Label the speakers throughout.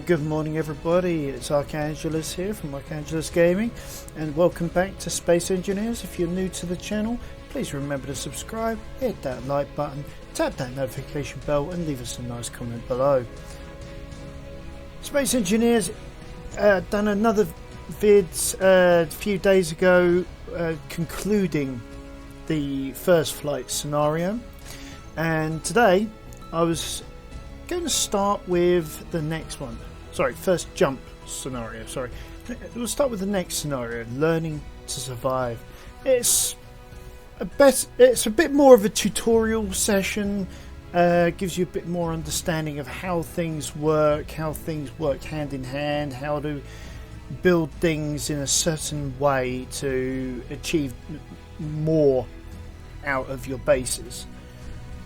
Speaker 1: Good morning everybody, it's Archangelus here from Archangelus Gaming, and welcome back to Space Engineers. If you're new to the channel, please remember to subscribe, hit that like button, tap that notification bell and leave us a nice comment below. Space Engineers done another vid a few days ago concluding the first flight scenario, and today I was going to start with the next one. First jump scenario. We'll start with the next scenario, learning to survive. It's a bit more of a tutorial session. Gives you a bit more understanding of how things work hand in hand, how to build things in a certain way to achieve more out of your bases.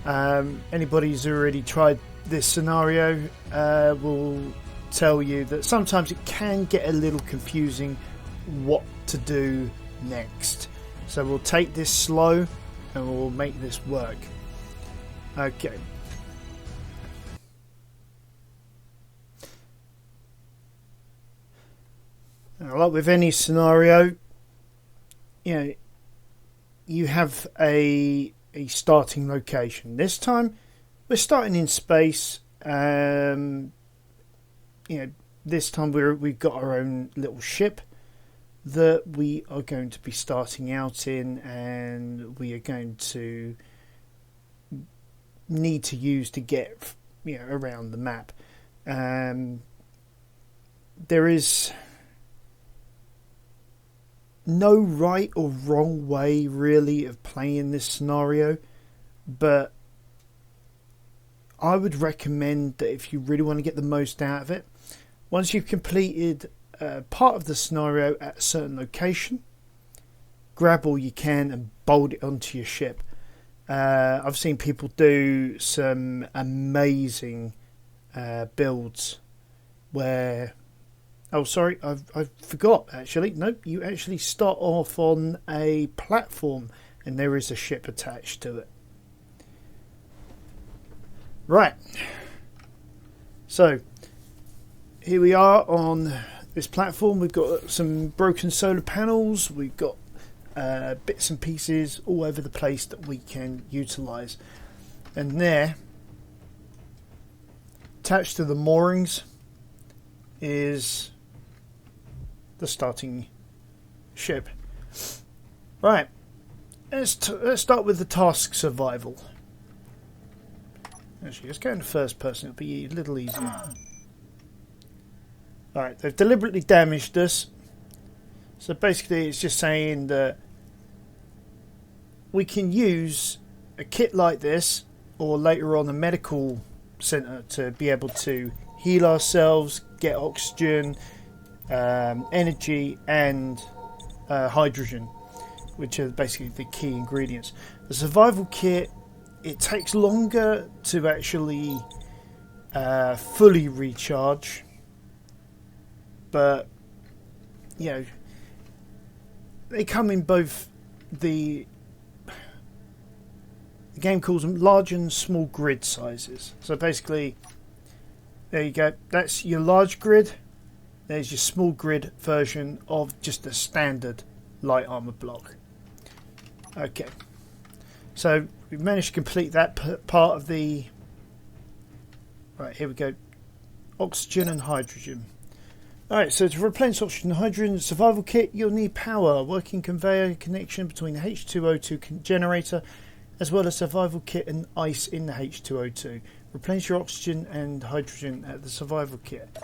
Speaker 1: Anybody who's already tried this scenario will tell you that sometimes it can get a little confusing what to do next. So we'll take this slow and we'll make this work. Okay. Now, like with any scenario, you have a starting location. This time we're starting in space. This time we've got our own little ship that we are going to be starting out in, and we are going to need to use to get around the map. There is no right or wrong way really of playing this scenario, but I would recommend that if you really want to get the most out of it, once you've completed part of the scenario at a certain location, grab all you can and bolt it onto your ship. I've seen people do some amazing builds where... Oh, sorry, I forgot actually. Nope, you actually start off on a platform and there is a ship attached to it. Right, so here we are on this platform. We've got some broken solar panels, we've got bits and pieces all over the place that we can utilise, and there, attached to the moorings, is the starting ship. Right, let's start with the task survival. Actually, let's go into first person, it'll be a little easier. Alright, they've deliberately damaged us. So basically it's just saying that we can use a kit like this, or later on a medical centre, to be able to heal ourselves, get oxygen, energy and hydrogen, which are basically the key ingredients. The survival kit, it takes longer to actually fully recharge, but they come in both the game calls them large and small grid sizes. So basically, there you go, that's your large grid, there's your small grid version of just a standard light armor block. Okay, so we've managed to complete that part of the... Right, here we go. Oxygen and hydrogen. Alright, so to replenish oxygen and hydrogen survival kit, you'll need power, working conveyor connection between the H2O2 generator, as well as survival kit and ice in the H2O2. Replenish your oxygen and hydrogen at the survival kit.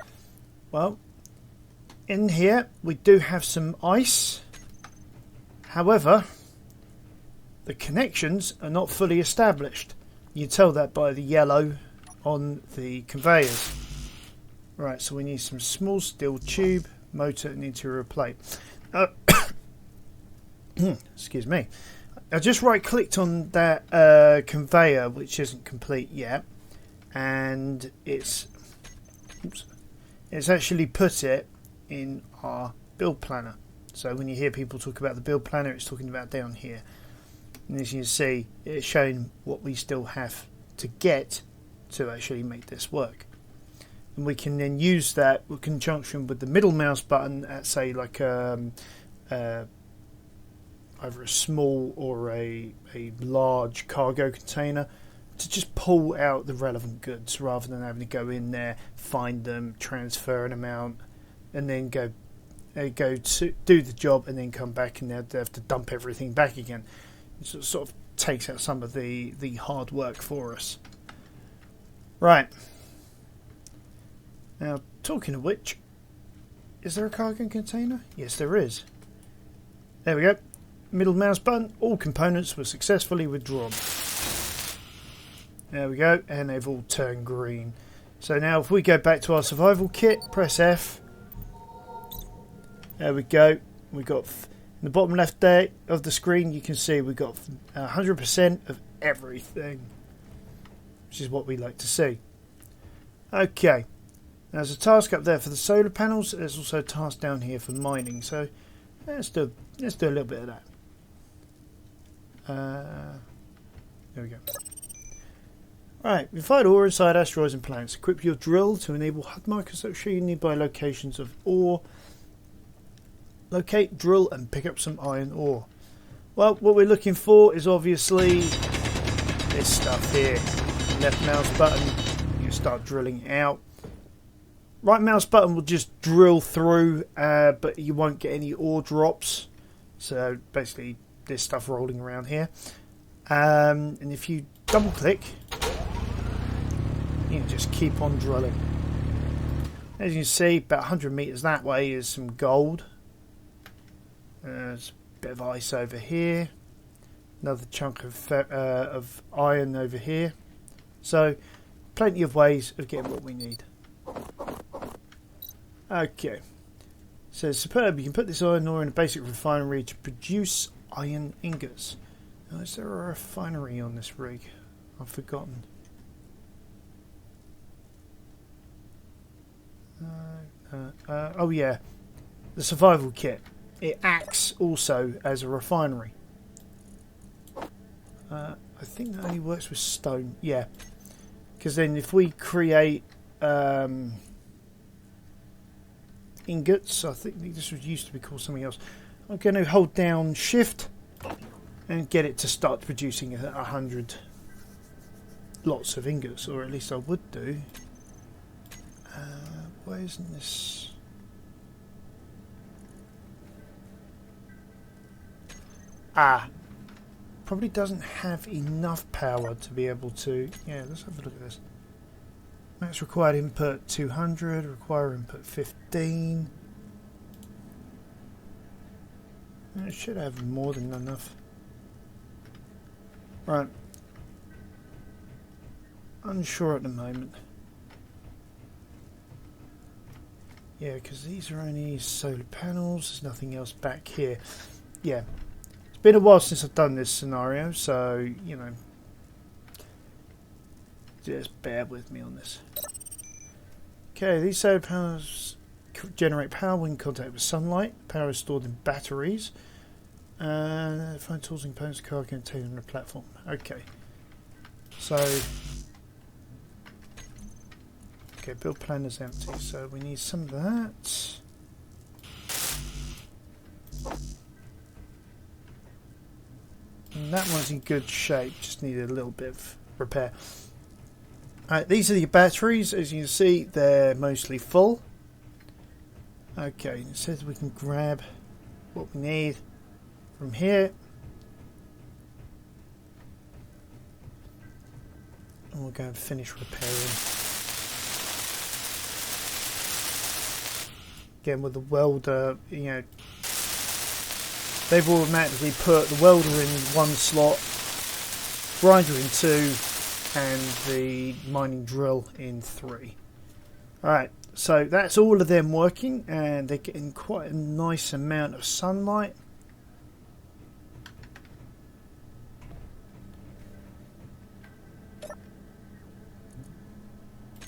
Speaker 1: Well, in here we do have some ice. However, the connections are not fully established. You tell that by the yellow on the conveyors. Right, so we need some small steel tube, motor and interior plate. Excuse me. I just right clicked on that conveyor, which isn't complete yet, and it's actually put it in our build planner. So when you hear people talk about the build planner, it's talking about down here. And as you can see, it's showing what we still have to get to actually make this work. and we can then use that in conjunction with the middle mouse button at, say, like either a small or a large cargo container, to just pull out the relevant goods rather than having to go in there, find them, transfer an amount, and then go to do the job and then come back and they have to dump everything back again. So it sort of takes out some of the hard work for us. Right. Now, talking of which, is there a cargo container? Yes, there is. There we go. Middle mouse button. All components were successfully withdrawn. There we go. And they've all turned green. So now if we go back to our survival kit, press F. There we go. We got in the bottom left there of the screen, you can see we got 100% of everything, which is what we like to see. Okay. There's a task up there for the solar panels. There's also a task down here for mining. So let's do a little bit of that. There we go. Right, we find ore inside asteroids and planets. Equip your drill to enable HUD markers that show you nearby locations of ore. Locate, drill, and pick up some iron ore. Well, what we're looking for is obviously this stuff here. Left mouse button, you start drilling out. Right mouse button will just drill through, but you won't get any ore drops. So basically, this stuff rolling around here. And if you double click, you can just keep on drilling. As you can see, about 100 meters that way is some gold. There's a bit of ice over here. Another chunk of iron over here. So, plenty of ways of getting what we need. Okay. So, superb. You can put this iron ore in a basic refinery to produce iron ingots. Now, is there a refinery on this rig? I've forgotten. Oh yeah, the survival kit. It acts also as a refinery. I think that only works with stone. Yeah, because then if we create ingots, I think this was used to be called something else. I'm going to hold down Shift and get it to start producing 100 lots of ingots, or at least I would do. Why isn't this? Probably doesn't have enough power to be able to. Yeah, let's have a look at this. Max required input 200, require input 15. It should have more than enough. Right. Unsure at the moment. Yeah, because these are only solar panels. There's nothing else back here. Yeah. It's been a while since I've done this scenario, so, you know, just bear with me on this. Okay, these solar panels generate power when in contact with sunlight. Power is stored in batteries. Find tools and components car contained on the platform. Okay. So, okay, build plan is empty, so we need some of that. And that one's in good shape, just needed a little bit of repair. Alright, these are the batteries. As you can see, they're mostly full. Okay, it says we can grab what we need from here. And we'll go and finish repairing. Again, with the welder, you know, they've automatically put the welder in one slot, grinder in 2, and the mining drill in 3. Alright, so that's all of them working, and they're getting quite a nice amount of sunlight.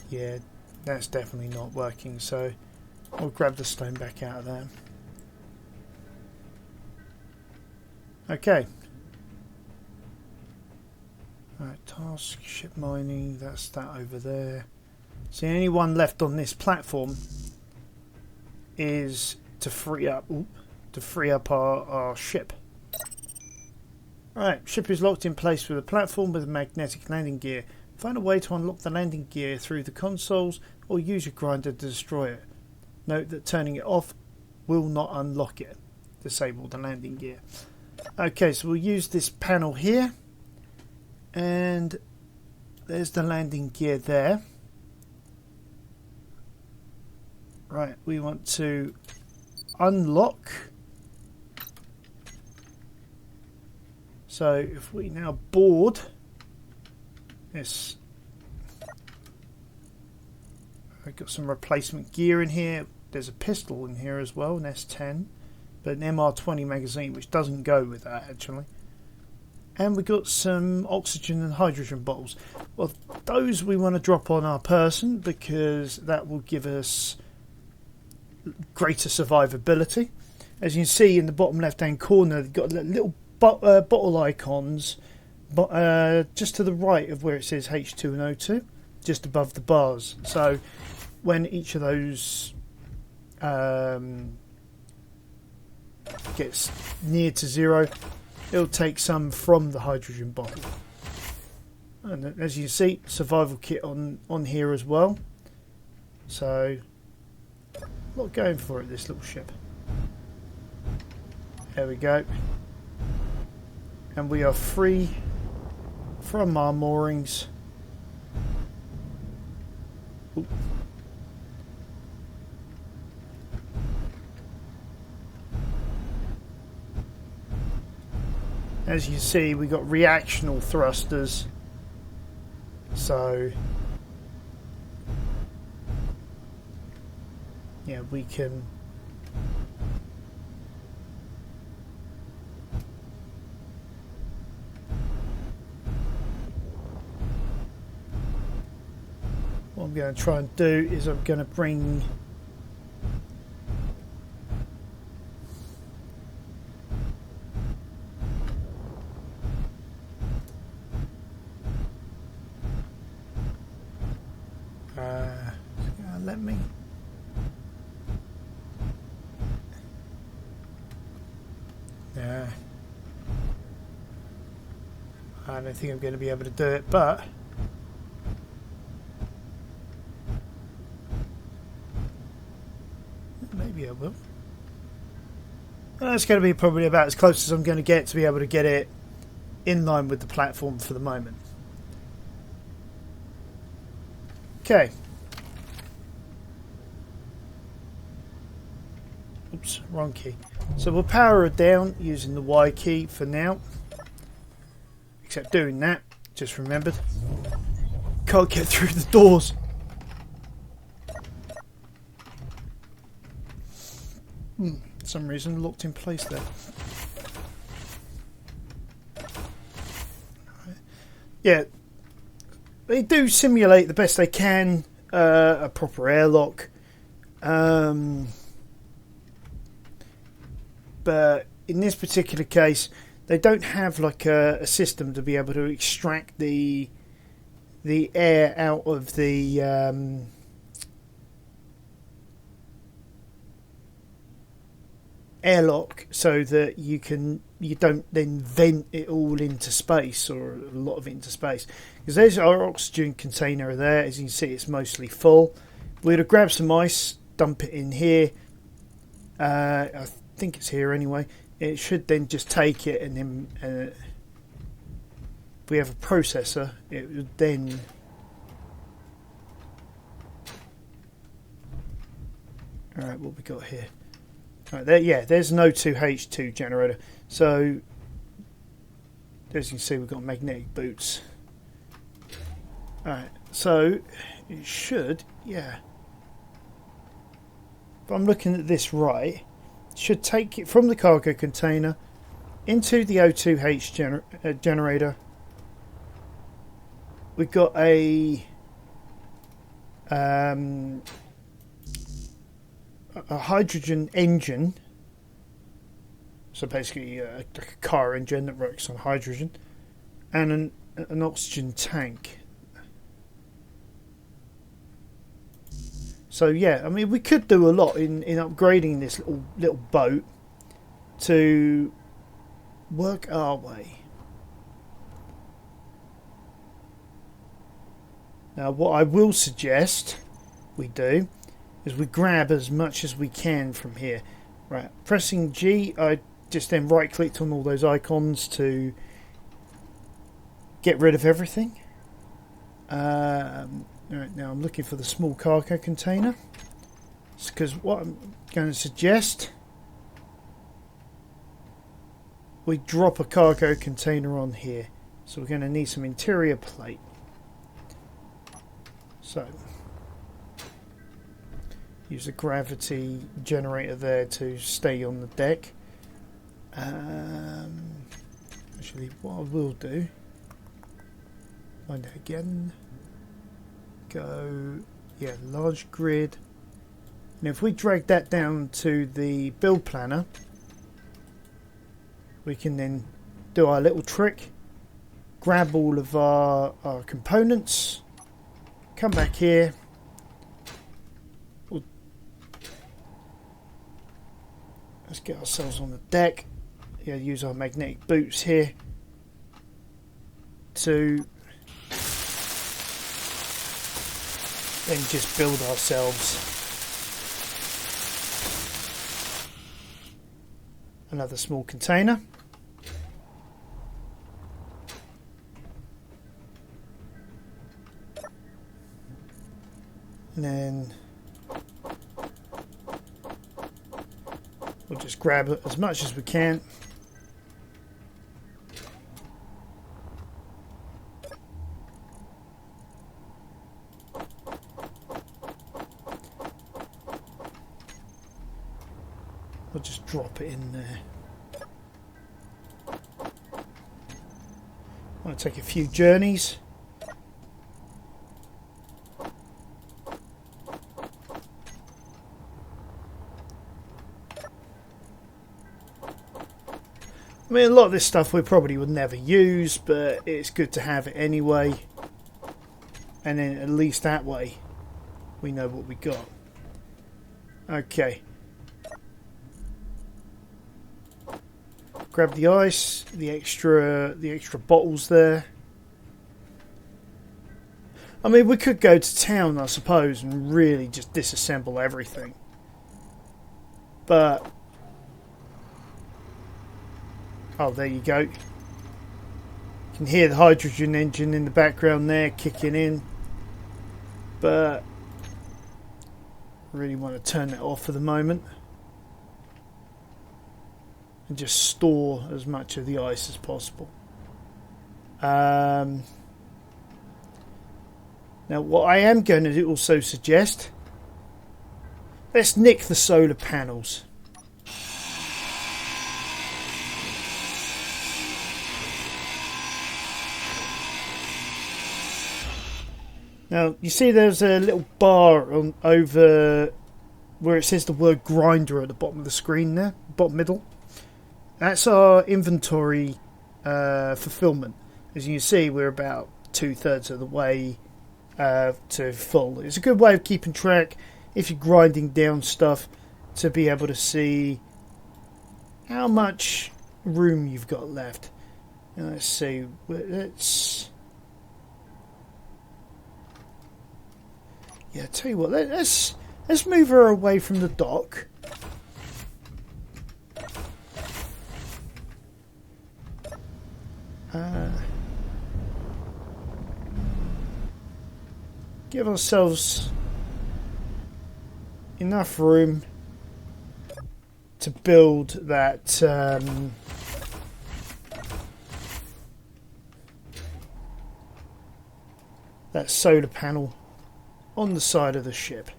Speaker 1: Yeah, that's definitely not working, so we'll grab the stone back out of there. Okay. Alright, task, ship mining, that's that over there. So the only one left on this platform is to free up our ship. Right, ship is locked in place with a platform with a magnetic landing gear. Find a way to unlock the landing gear through the consoles or use your grinder to destroy it. Note that turning it off will not unlock it. Disable the landing gear. Okay, so we'll use this panel here, and there's the landing gear there. Right, we want to unlock. So if we now board this, I've got some replacement gear in here. There's a pistol in here as well, an S10, but an MR20 magazine, which doesn't go with that actually. And we got some oxygen and hydrogen bottles. Well, those we want to drop on our person because that will give us greater survivability. As you can see in the bottom left hand corner, they've got little bottle icons just to the right of where it says H2 and O2, just above the bars. So when each of those gets near to zero, it'll take some from the hydrogen bottle. And as you see, survival kit on here as well. So a lot going for it, this little ship. There we go. And we are free from our moorings. Ooh. As you see, we got reactional thrusters. So yeah, we can what I'm going to try and do is I'm going to bring let me I don't think I'm going to be able to do it, but maybe I will. That's going to be probably about as close as I'm going to get to be able to get it in line with the platform for the moment. Okay. Oops, wrong key. So we'll power it down using the Y key for now. Except doing that, just remembered, can't get through the doors. For some reason locked in place there. Yeah, they do simulate the best they can a proper airlock, but in this particular case they don't have like a system to be able to extract the air out of the airlock so that you don't then vent it all into space, or a lot of it into space, because there's our oxygen container there. As you can see, it's mostly full. We're going to grab some ice, dump it in here. I think it's here anyway. It should then just take it, and then if we have a processor, it would then alright, what we got here? Right there, yeah, there's an O2H2 generator. So as you can see, we've got magnetic boots. Alright, so it should, yeah. If I'm looking at this right, should take it from the cargo container into the O2H generator. We've got a hydrogen engine, so basically a car engine that works on hydrogen, and an oxygen tank. So yeah, I mean, we could do a lot in upgrading this little boat to work our way. Now, what I will suggest we do is we grab as much as we can from here. Right, pressing G, I just then right-clicked on all those icons to get rid of everything. Right, now I'm looking for the small cargo container, because what I'm going to suggest, we drop a cargo container on here. So we're going to need some interior plate. So use a gravity generator there to stay on the deck. Actually, what I will do, find it again, go, yeah, large grid. And if we drag that down to the build planner, we can then do our little trick, grab all of our components, come back here, let's get ourselves on the deck. Yeah, use our magnetic boots here to then just build ourselves another small container. And then we'll just grab it as much as we can. We'll just drop it in there. I want to take a few journeys. I mean, a lot of this stuff we probably would never use, but it's good to have it anyway. And then at least that way we know what we got. Okay. Grab the ice, the extra bottles there. I mean, we could go to town, I suppose, and really just disassemble everything. But oh, there you go. You can hear the hydrogen engine in the background there kicking in. But I really want to turn it off for the moment. And just store as much of the ice as possible. Now, what I am going to also suggest, let's nick the solar panels. Now, you see there's a little bar on over where it says the word grinder at the bottom of the screen there, bottom middle. That's our inventory fulfillment. As you can see, we're about 2/3 of the way to full. It's a good way of keeping track if you're grinding down stuff to be able to see how much room you've got left. Now, let's see. Yeah, tell you what. Let's move her away from the dock. Give ourselves enough room to build that that solar panel on the side of the ship.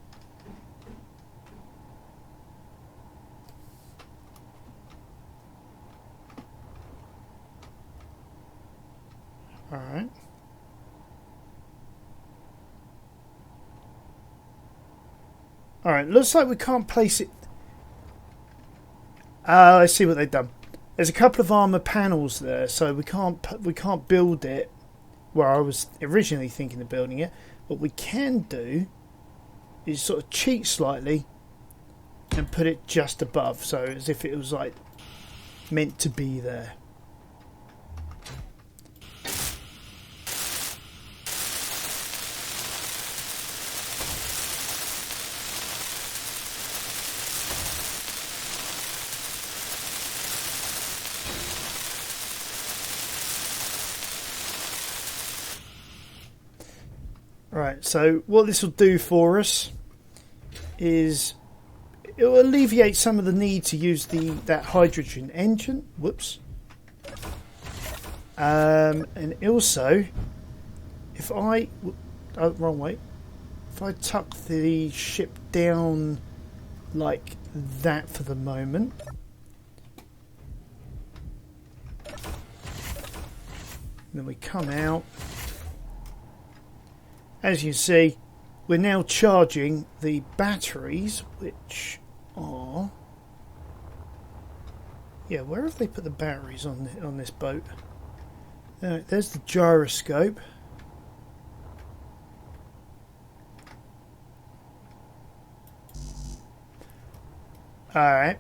Speaker 1: Alright. Alright, looks like we can't place it. I see what they've done. There's a couple of armor panels there, so we can't build it where I was originally thinking of building it. What we can do is sort of cheat slightly and put it just above, so as if it was like meant to be there. Right, so what this will do for us is it will alleviate some of the need to use that hydrogen engine. Whoops. And also, if I... Oh, wrong way. If I tuck the ship down like that for the moment... Then we come out. As you see, we're now charging the batteries, which are... Yeah, where have they put the batteries on this boat? There's the gyroscope. Alright.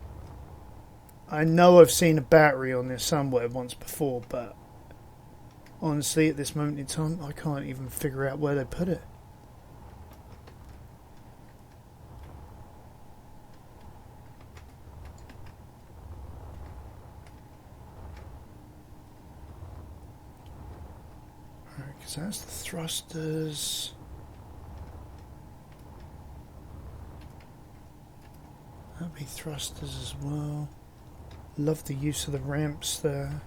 Speaker 1: I know I've seen a battery on this somewhere once before, but honestly, at this moment in time, I can't even figure out where they put it. Alright, because that's the thrusters. That'd be thrusters as well. Love the use of the ramps there.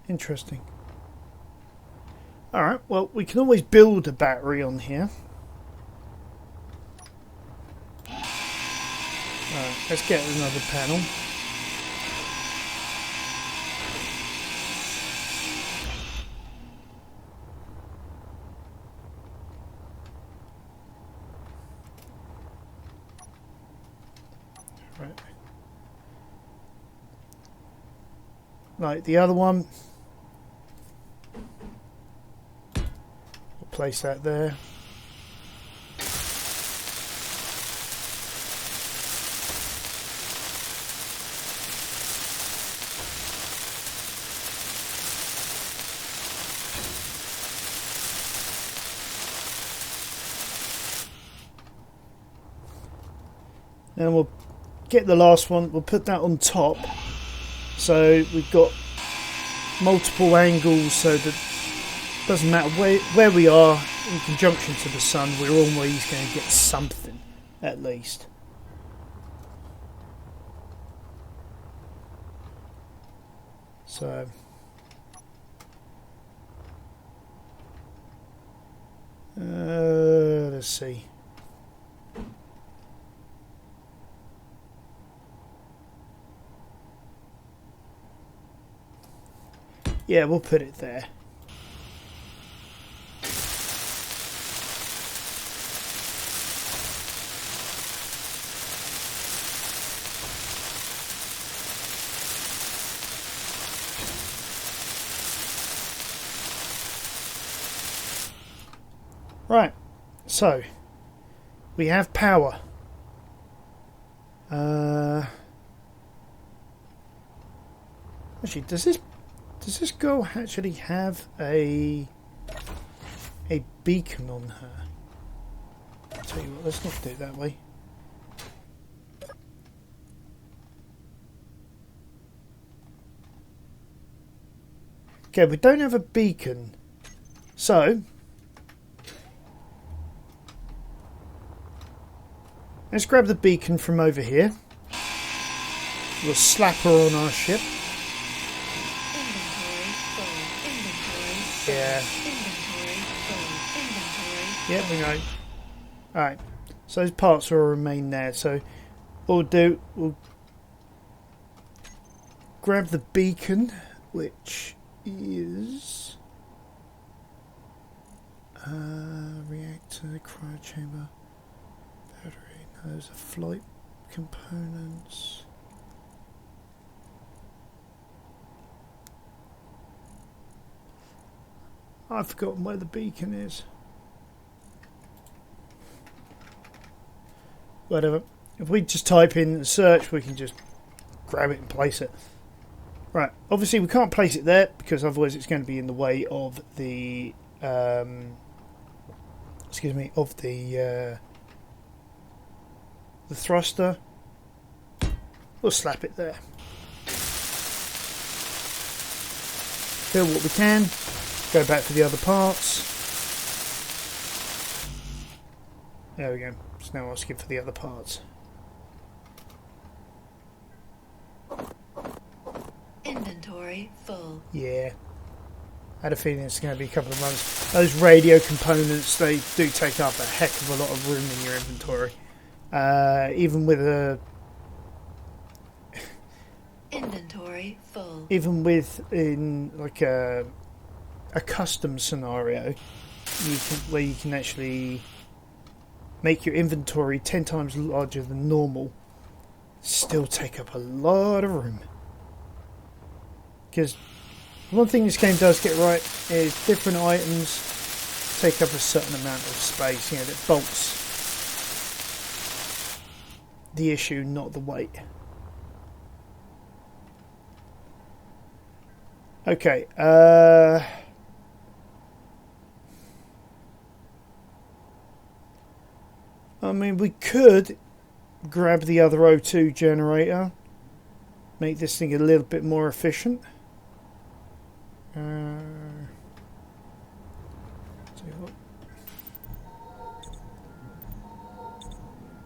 Speaker 1: Interesting. Alright, well, we can always build a battery on here. Alright, let's get another panel. Right. Like the other one. Place that there. Then we'll get the last one, we'll put that on top, so we've got multiple angles, so that doesn't matter where we are in conjunction to the sun, we're always going to get something, at least. So let's see. Yeah, we'll put it there. Right, so we have power. Actually, does this girl actually have a beacon on her? I'll tell you what, let's not do it that way. Okay, we don't have a beacon, so let's grab the beacon from over here. We'll slap her on our ship. Yeah. Yeah, we know. Alright. So those parts will remain there. So what we'll do, we'll grab the beacon, which is reactor, cryo chamber, battery. No, those are flight components. I've forgotten where the beacon is. Whatever. If we just type in search, we can just grab it and place it. Right. Obviously, we can't place it there because otherwise it's going to be in the way of the the thruster. We'll slap it there. Fill what we can. Go back for the other parts. There we go. So now I'll skip for the other parts.
Speaker 2: Inventory full.
Speaker 1: Yeah. I had a feeling it's going to be a couple of runs. Those radio components, they do take up a heck of a lot of room in your inventory. Even with a...
Speaker 2: Inventory full.
Speaker 1: Even with in like a custom scenario, where you can actually make your inventory 10 times larger than normal, still take up a lot of room. Because one thing this game does get right is different items take up a certain amount of space. You know, that bulks the issue, not the weight. Okay, I mean, we could grab the other O2 generator, make this thing a little bit more efficient.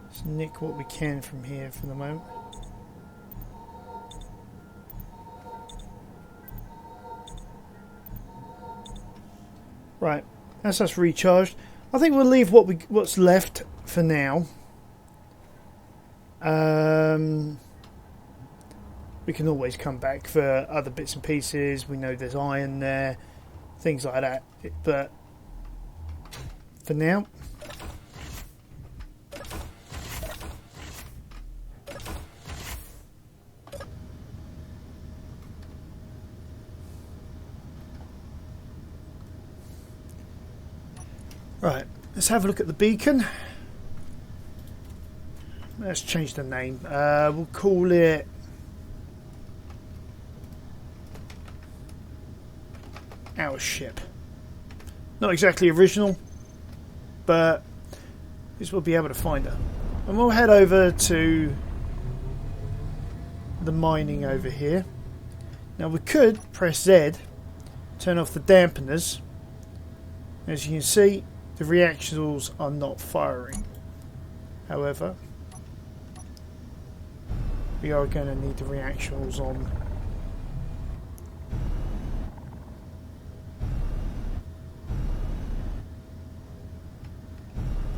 Speaker 1: Let's nick what we can from here for the moment. Right, that's us recharged. I think we'll leave what's left for now. We can always come back for other bits and pieces. We know there's iron there, things like that. But for now, right, let's have a look at the beacon. Let's change the name. We'll call it our ship. Not exactly original, but at least we'll be able to find her. And we'll head over to the mining over here. Now we could press Z, turn off the dampeners. As you can see, the reactions are not firing. However, we are going to need the reactions on.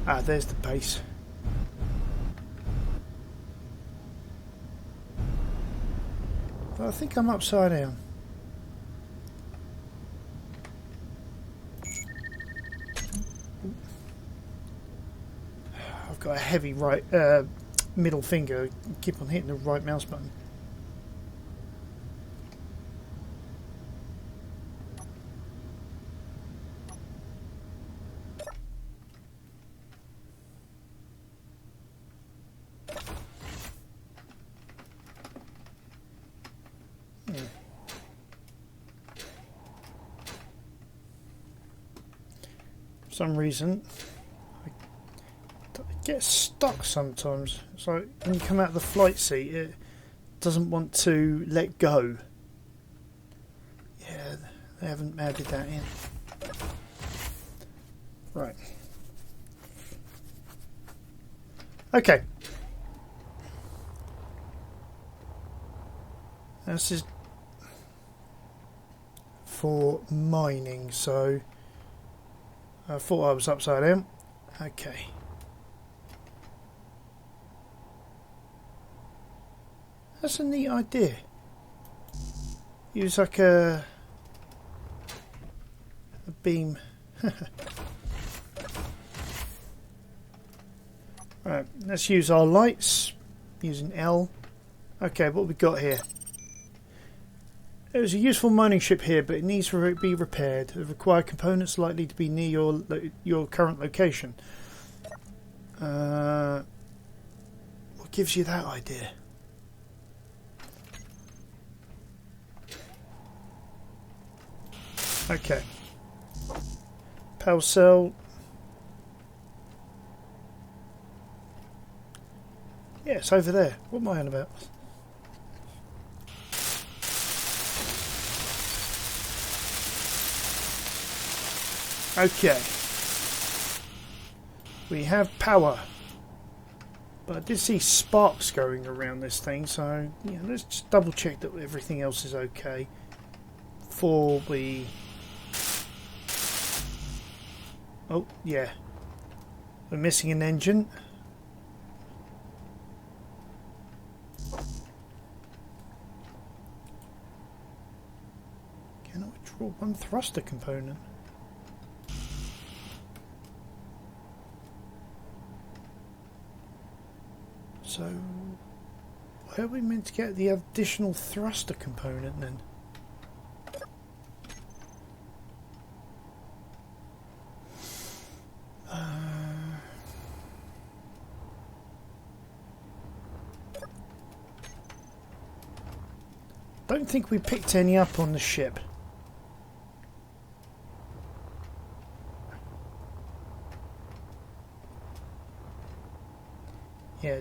Speaker 1: Ah, there's the base. But I think I'm upside down. I've got a heavy right middle finger. Keep on hitting the right mouse button. For some reason I get stuck sometimes. It's like when you come out of the flight seat, it doesn't want to let go. Yeah, they haven't added that in. Right. Okay. This is for mining, so I thought I was upside down. Okay. That's a neat idea. Use like a beam. Right, let's use our lights using L. Okay, what we got here? There is a useful mining ship here, but it needs to be repaired. It requires components likely to be near your current location. What gives you that idea? Okay. Power cell. Yeah, it's over there. What am I on about? Okay. We have power. But I did see sparks going around this thing, so yeah, let's just double check that everything else is okay before we... Oh, yeah. We're missing an engine. Cannot withdraw one thruster component. So, where are we meant to get the additional thruster component then? Don't think we picked any up on the ship. Yeah.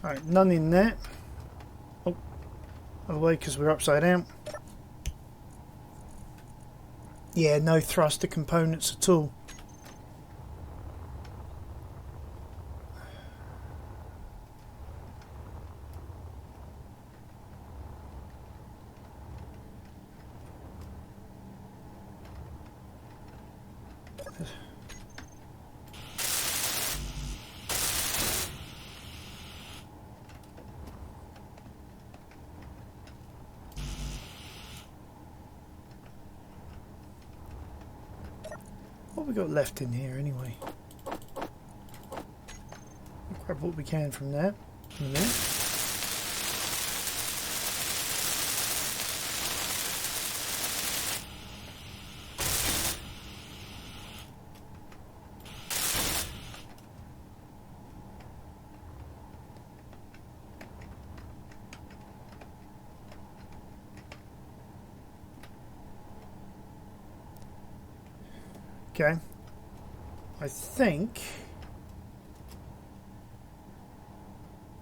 Speaker 1: Alright, none in there. Oh, other way because we're upside down. Yeah, no thruster components at all. What have we got left in here anyway? We'll grab what we can from there in a minute. Okay, I think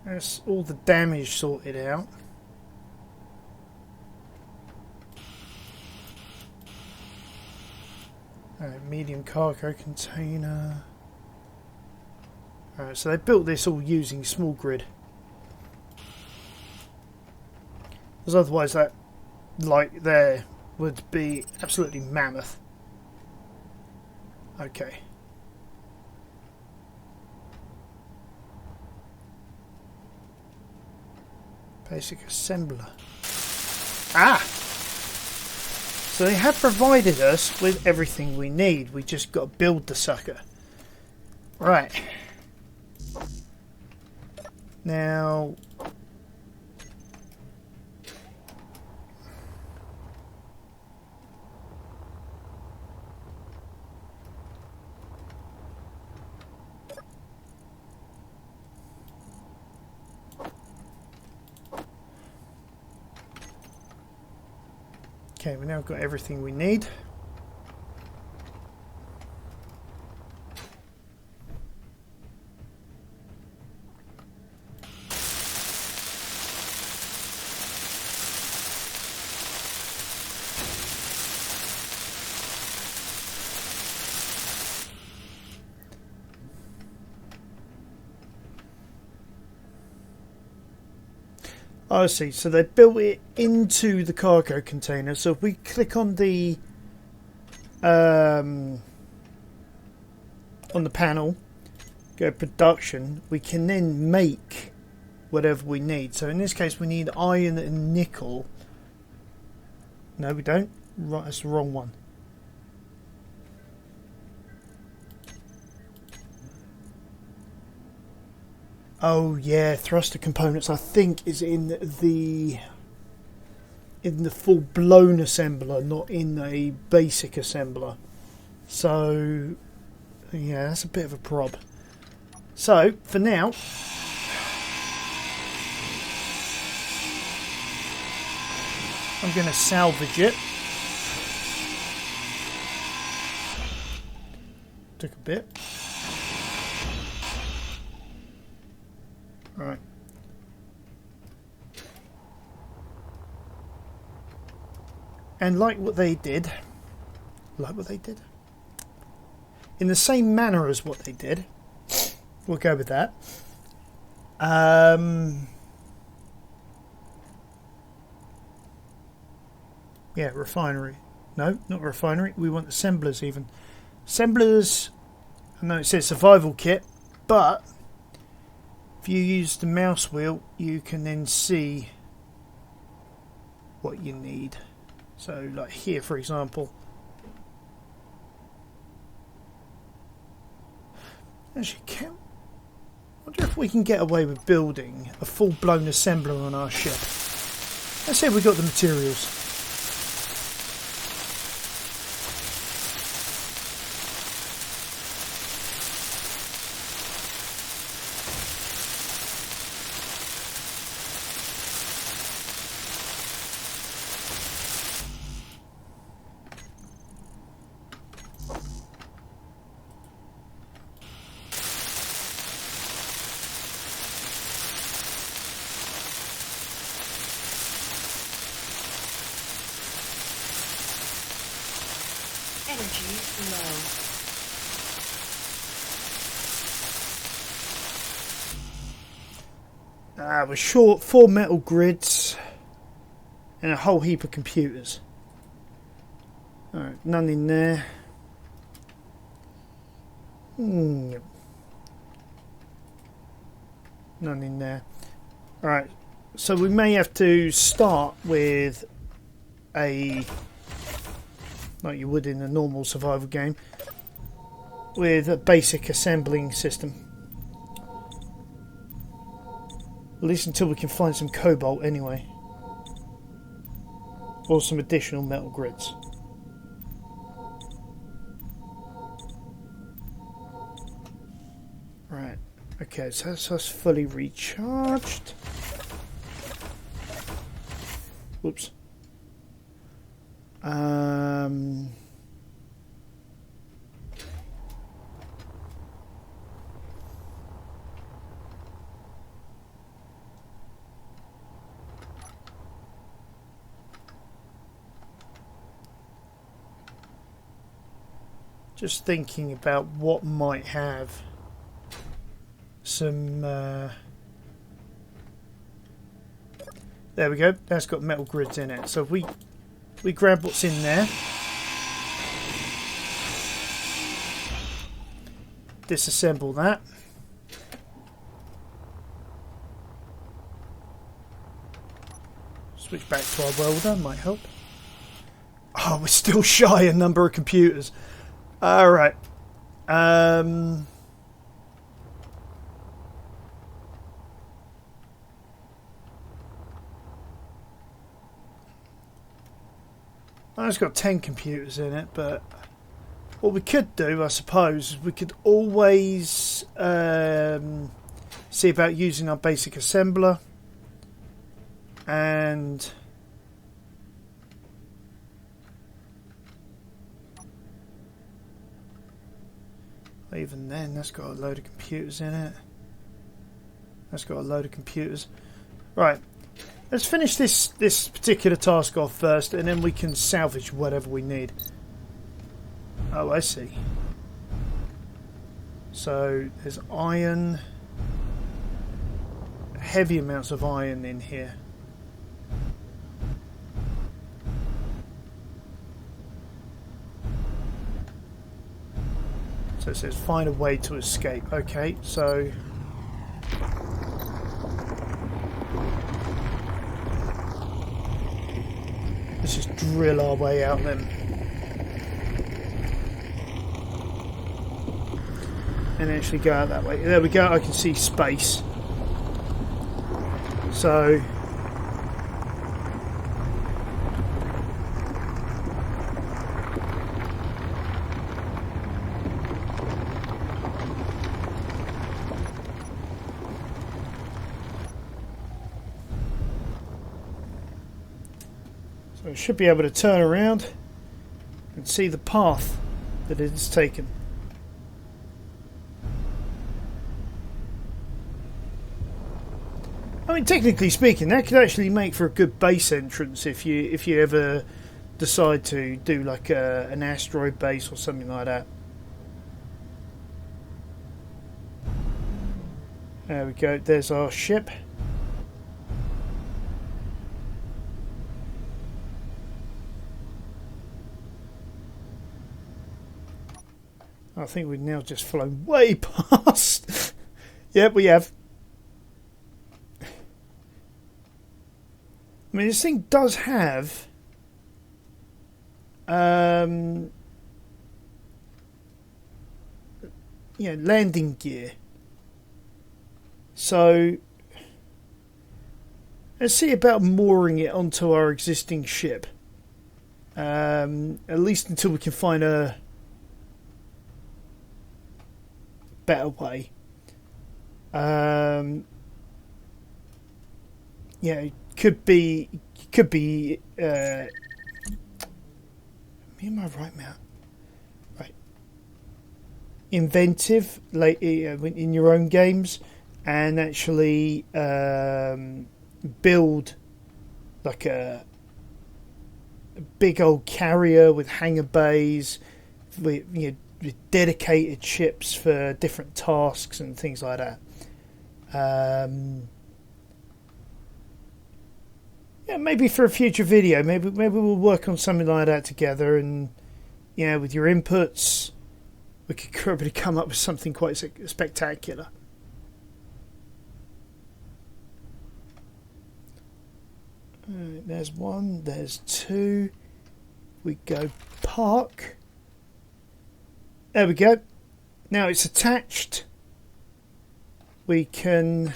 Speaker 1: that's all the damage sorted out. Alright, medium cargo container. Alright, so they built this all using small grid. Because otherwise that light there would be absolutely mammoth. Okay. Basic assembler. Ah! So they have provided us with everything we need. We just got to build the sucker. Right. Now... Okay, we've now got everything we need. Oh, I see. So they built it into the cargo container. So if we click on the panel, go production, we can then make whatever we need. So in this case, we need iron and nickel. No, we don't. Right, that's the wrong one. Oh yeah, thruster components I think is in the full blown assembler, not in a basic assembler. So yeah, that's a bit of a prob. So for now, I'm going to salvage it. Took a bit. Right. And like what they did, in the same manner as what they did, we'll go with that. Yeah, refinery. No, not refinery. We want assemblers even. Assemblers, I know it says survival kit, but if you use the mouse wheel, you can then see what you need. So, like here, for example. Actually, I wonder if we can get away with building a full-blown assembler on our ship. Let's see if we got the materials.
Speaker 2: Energy low.
Speaker 1: We're short 4 metal grids and a whole heap of computers. Alright, none in there. None in there. Alright, so we may have to start with a, like you would in a normal survival game, with a basic assembling system. At least until we can find some cobalt anyway. Or some additional metal grids. Right, okay, so that's us fully recharged. Whoops. Just thinking about what might have some. There we go. That's got metal grids in it. So if we grab what's in there, disassemble that. Switch back to our welder, might help. Oh, we're still shy a number of computers. Alright. Oh, it's got 10 computers in it, but what we could do, I suppose, is we could always see about using our basic assembler and even then, that's got a load of computers in it. That's got a load of computers. Right, let's finish this particular task off first, and then we can salvage whatever we need. Oh, I see. So there's iron, heavy amounts of iron in here. So it says find a way to escape. Okay, so let's just drill our way out then. And actually go out that way. There we go, I can see space. So I should be able to turn around and see the path that it has taken. I mean, technically speaking, that could actually make for a good base entrance if you ever decide to do like an asteroid base or something like that. There we go. There's our ship. I think we've now just flown way past. Yep, we have. I mean, this thing does have landing gear. So let's see about mooring it onto our existing ship. At least until we can find a better way. It could be me and my right mount. Right. Inventive in your own games and actually build like a big old carrier with hangar bays with dedicated ships for different tasks and things like that. Maybe for a future video, maybe we'll work on something like that together, and with your inputs, we could probably come up with something quite spectacular. There's one, there's two. We go park. There we go. Now it's attached. We can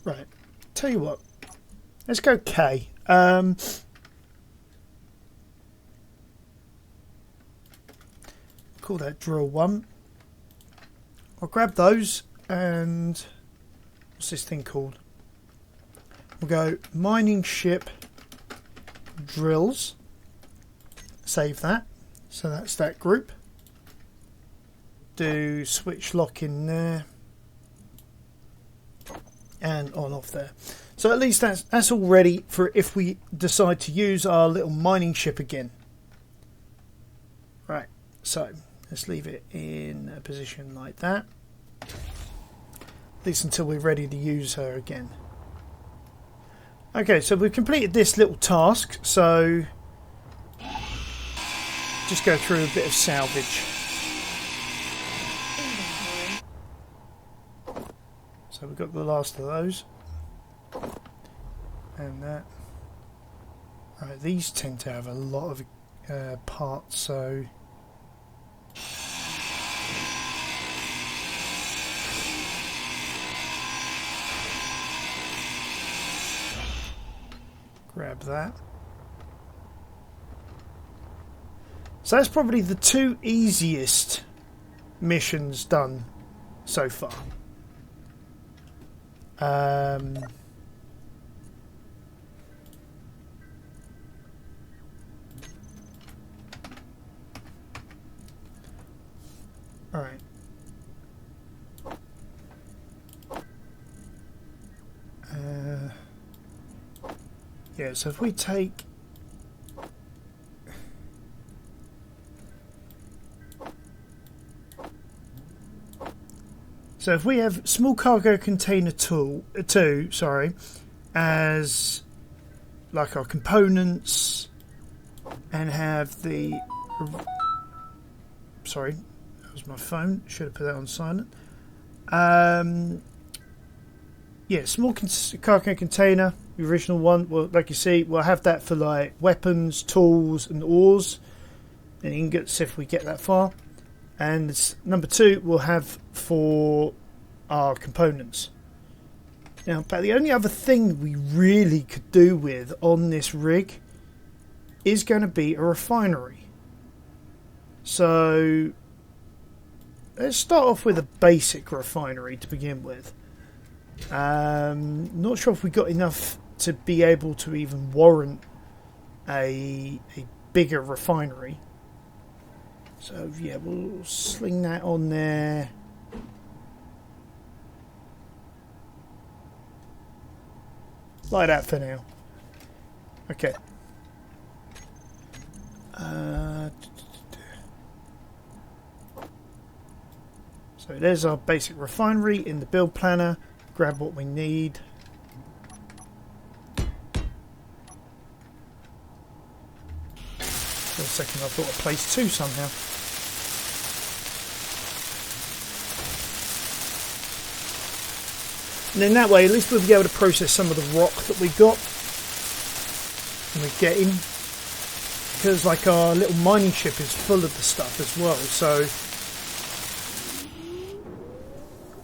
Speaker 1: right. Tell you what. Let's go K. Call that drill 1. I'll grab those and what's this thing called? We'll go mining ship drills. Save that. So that's that group. Do switch lock in there. And on off there. So at least that's all ready for if we decide to use our little mining ship again. Right. So let's leave it in a position like that. At least until we're ready to use her again. Okay, so we've completed this little task, so just go through a bit of salvage. So we've got the last of those. And that. Right, these tend to have a lot of parts, so grab that. So that's probably the 2 easiest missions done so far. All right. Yeah, so if we take so if we have small cargo container 2, as like our components, and have the sorry, that was my phone, should have put that on silent. Yeah, small cargo container, the original one. Well, like you see, we'll have that for like weapons, tools, and ores, and ingots if we get that far. And number 2 we'll have for our components. Now, but the only other thing we really could do with on this rig is going to be a refinery. So let's start off with a basic refinery to begin with. Not sure if we got enough to be able to even warrant a bigger refinery. So yeah, we'll sling that on there. Like that for now. Okay. So there's our basic refinery in the build planner. Grab what we need. For a second I thought I placed 2 somehow. And then that way at least we'll be able to process some of the rock that we got. And we're getting. Because like our little mining ship is full of the stuff as well, so...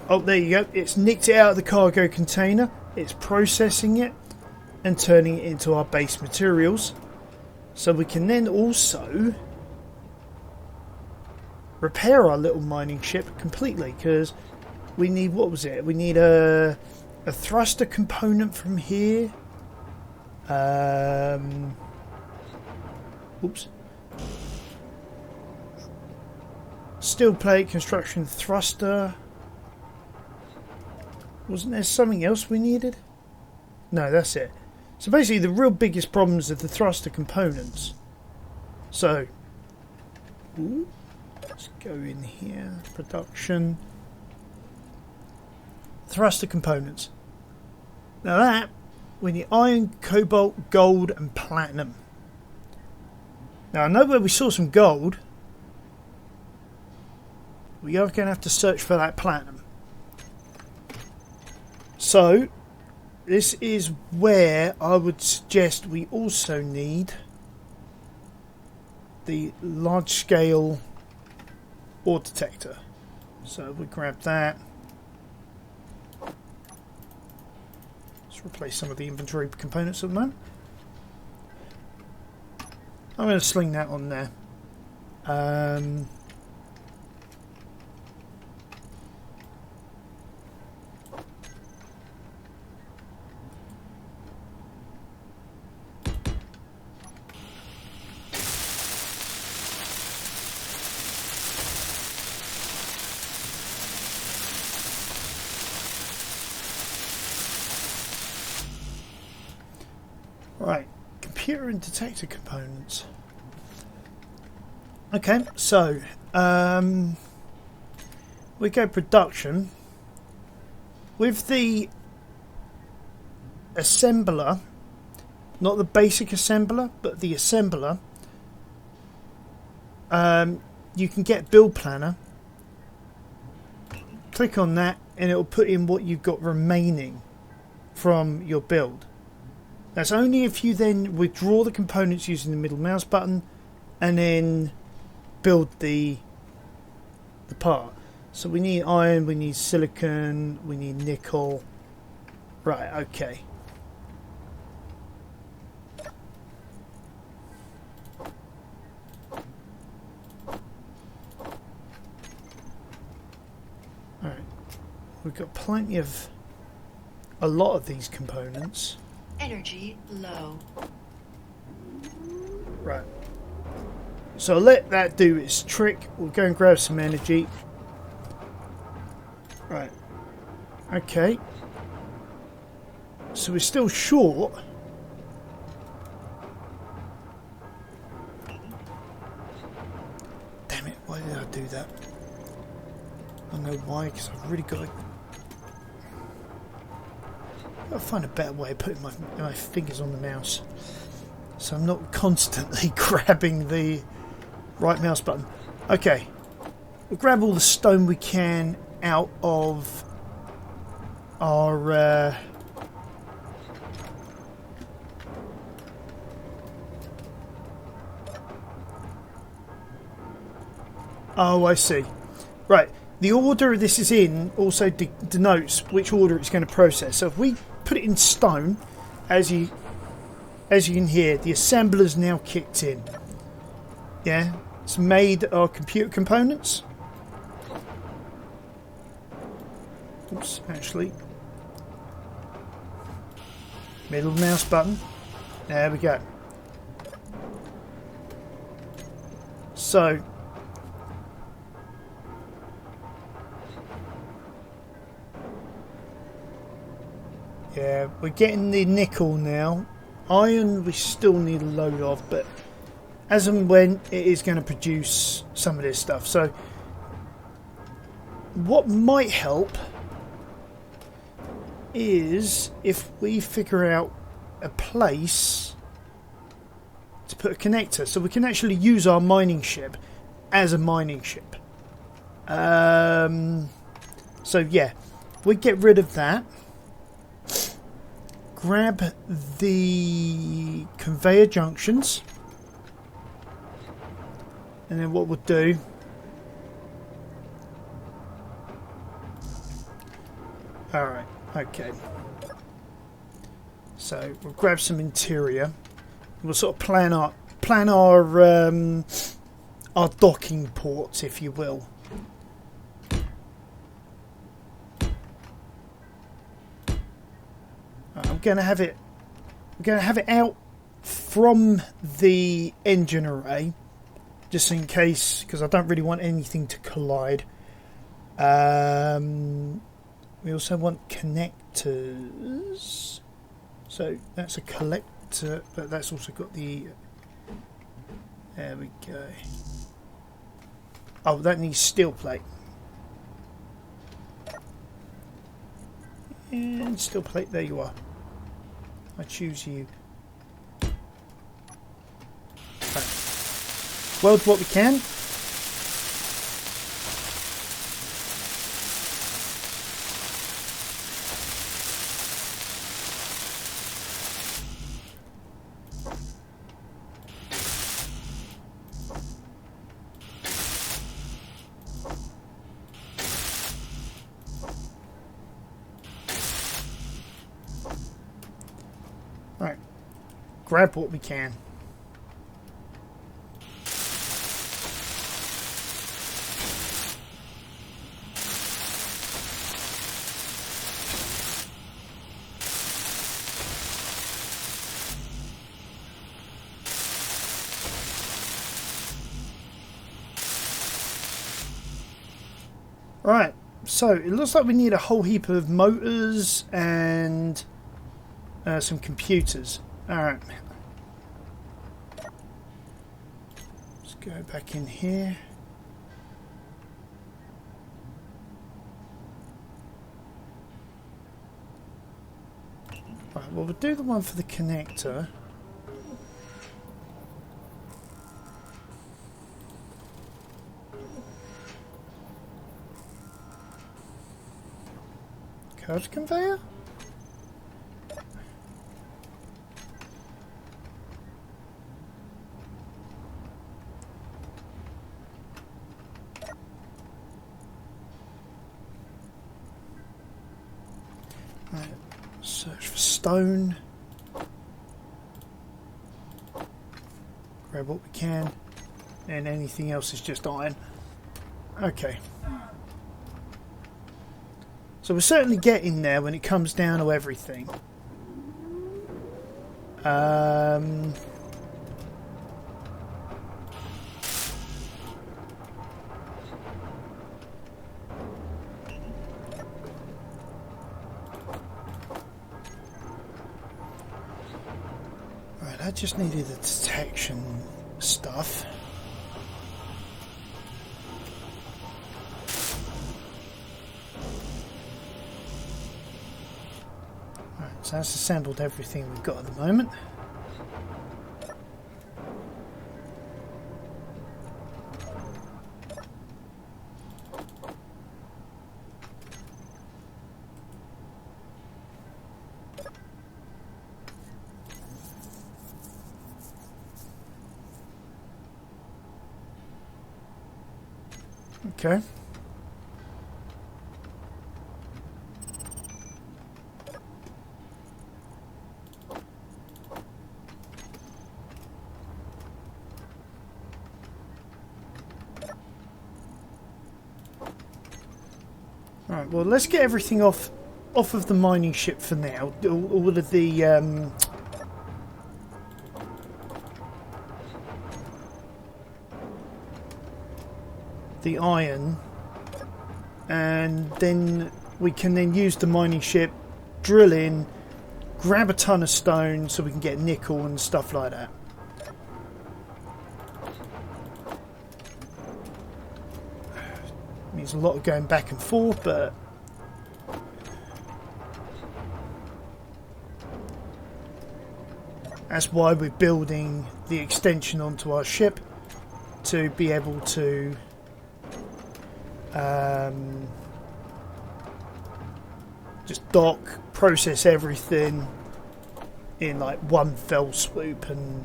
Speaker 1: Oh, there you go. It's nicked it out of the cargo container. It's processing it and turning it into our base materials. So we can then also repair our little mining ship completely, because we need, what was it? We need a thruster component from here. Oops. Steel plate, construction thruster. Wasn't there something else we needed? No, that's it. So basically the real biggest problems are the thruster components. So, let's go in here. Production. Thruster components. Now that, we need iron, cobalt, gold and platinum. Now I know where we saw some gold. We are going to have to search for that platinum. So, this is where I would suggest we also need the large-scale ore detector. So we grab that. Let's replace some of the inventory components at the moment. I'm going to sling that on there. Right, computer and detector components. Okay, so we go production with the assembler, not the basic assembler, but the assembler. You can get build planner. Click on that, and it will put in what you've got remaining from your build. That's only if you then withdraw the components using the middle mouse button and then build the part. So we need iron, we need silicon, we need nickel. Right, okay. Alright. We've got plenty of a lot of these components.
Speaker 2: Energy low.
Speaker 1: Right. So I'll let that do its trick. We'll go and grab some energy. Right. Okay. So we're still short. Damn it, why did I do that? I don't know why, because I've really got to... I'll find a better way of putting my fingers on the mouse, so I'm not constantly grabbing the right mouse button. Okay, we'll grab all the stone we can out of our Oh, I see. Right. The order this is in also denotes which order it's going to process. So if we put it in stone, as you can hear, the assembler's now kicked in. Yeah, it's made our computer components. Oops, actually. Middle mouse button. There we go. So, yeah, we're getting the nickel now. Iron we still need a load of, but as and when it is going to produce some of this stuff. So, what might help is if we figure out a place to put a connector, so we can actually use our mining ship as a mining ship. So yeah, we get rid of that. Grab the conveyor junctions, and then what we'll do, alright, okay, so we'll grab some interior. We'll sort of plan our docking ports, if you will. I'm going to have it out from the engine array, just in case, because I don't really want anything to collide. We also want connectors. So that's a collector, but that's also got the... There we go. Oh, that needs steel plate. And steel plate, there you are. I choose you. Right. Weld what we can. Right. Grab what we can. Right, so it looks like we need a whole heap of motors and some computers. Alright. Let's go back in here. Right, well, we'll do the one for the connector. Coach conveyor? Right, search for stone. Grab what we can. And anything else is just iron. Okay. So we're certainly getting there when it comes down to everything. Right, I just needed the detection stuff. So that's assembled everything we've got at the moment. Okay. Alright, well, let's get everything off of the mining ship for now. All of the iron, and then we can then use the mining ship, drill in, grab a ton of stone so we can get nickel and stuff like that. Means a lot of going back and forth, but that's why we're building the extension onto our ship, to be able to just dock, process everything in like one fell swoop, and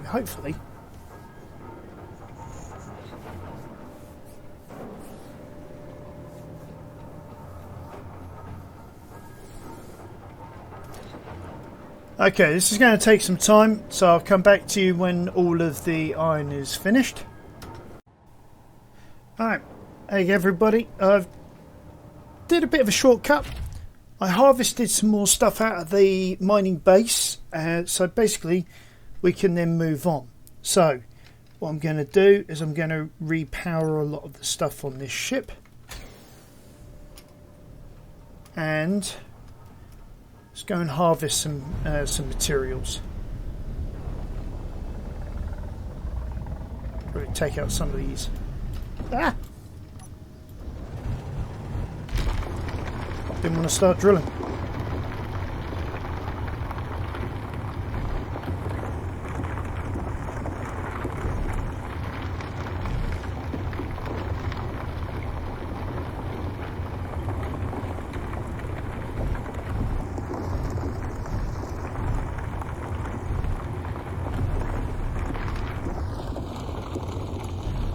Speaker 1: hopefully. Okay, this is going to take some time, so I'll come back to you when all of the iron is finished. Alright, hey everybody, I've did a bit of a shortcut. I harvested some more stuff out of the mining base, so basically we can then move on. So, what I'm going to do is I'm going to repower a lot of the stuff on this ship. And let's go and harvest some materials. Probably take out some of these. Ah! Didn't want to start drilling.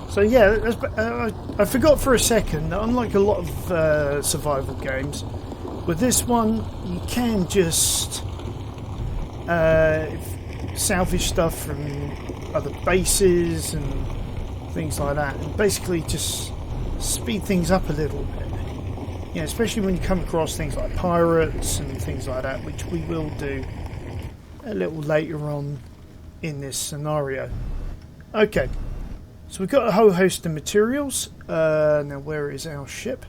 Speaker 1: So yeah, I forgot for a second that unlike a lot of survival games, with this one you can just salvage stuff from other bases and things like that, and basically just speed things up a little bit. Yeah, especially when you come across things like pirates and things like that, which we will do a little later on in this scenario. Okay. So we've got a whole host of materials. Now where is our ship?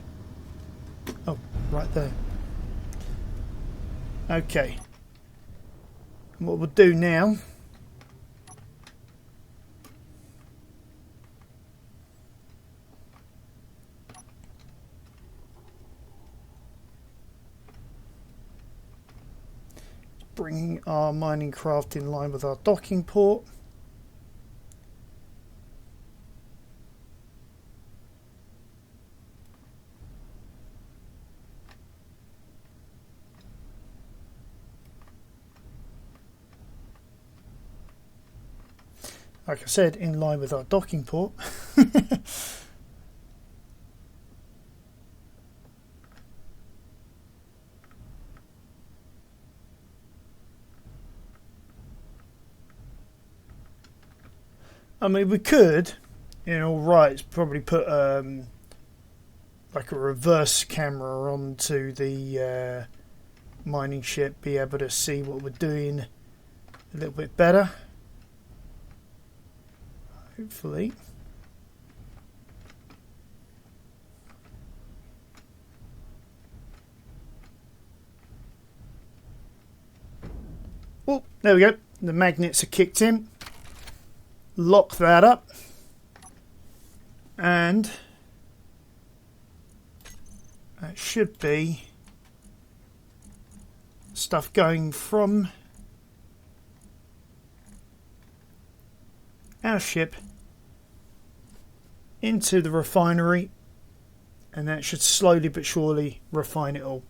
Speaker 1: Oh, right there. Okay. And what we'll do now... bringing our mining craft in line with our docking port. Like I said, in line with our docking port. I mean, we could, in all rights, probably put like a reverse camera onto the mining ship, be able to see what we're doing a little bit better. Hopefully. Oh, there we go. The magnets are kicked in. Lock that up. And that should be stuff going from our ship into the refinery, and that should slowly but surely refine it all.